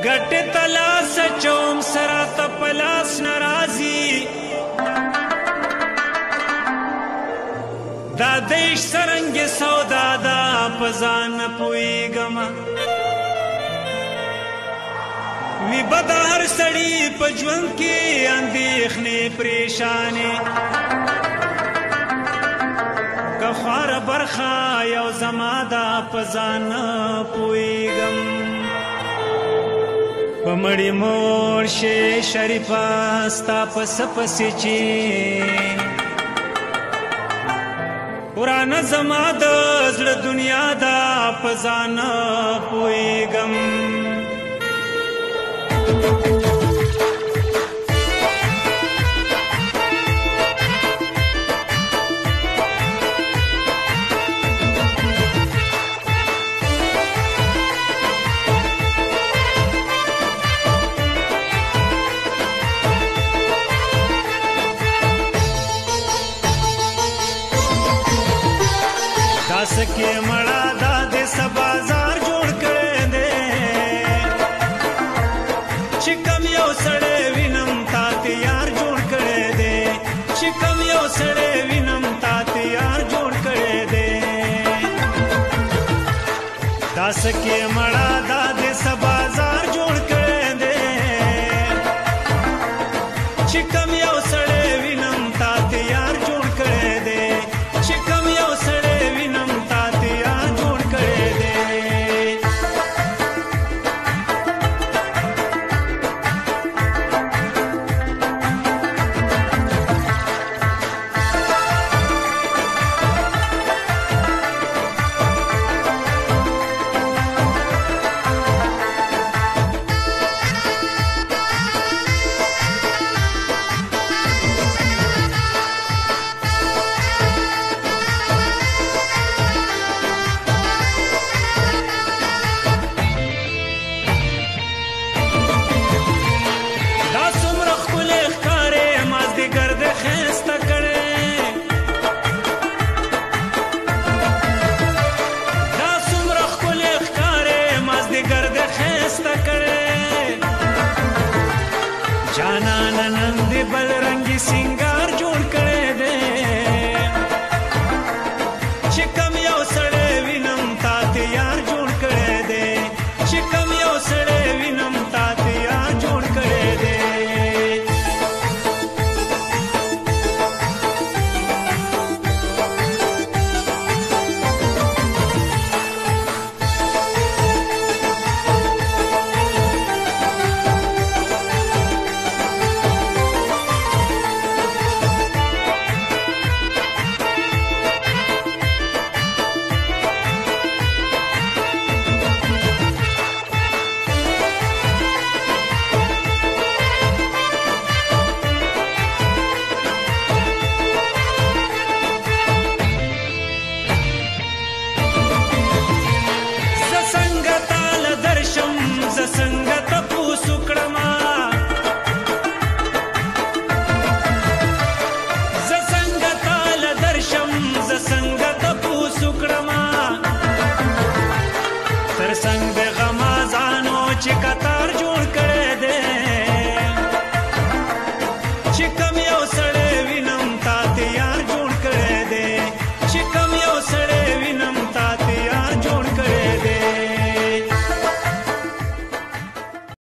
ګټې ته لاس اچوم سره ته په لاس نه راځي دا د عشق څرنګې سودا ده په ځان نه پوهېږمه وي به د هر سړي په ژوند کې اندېښنې پریشانې که خواره برخه یو زما ده په ځان نه پوهېږم په مړی مور شې شریفه ستا په څه پسې چې ورانه زما د زړه دنیا ده په ځان نه پوهېږم سکه مړه دا د بازار جوړ کړی دی چې کم یو سړی وینم تا ته یار جوړ کړی دی چې کم یو سړی وینم تا ته یار جوړ کړی دی دا سکه مړه دا د بازار جوړ کړی دی چې کم یو سړی وینم تا ته یار جوړ کړی دی چې کم یو سړی وینم جانان نن دې بل رنګي سنگار جوړ کړی دی چې کم یو سړی وینم تا ته یار جوړ کړی دی چې کم یو سړی وینم تا ته یار جوړ کړی دی Chica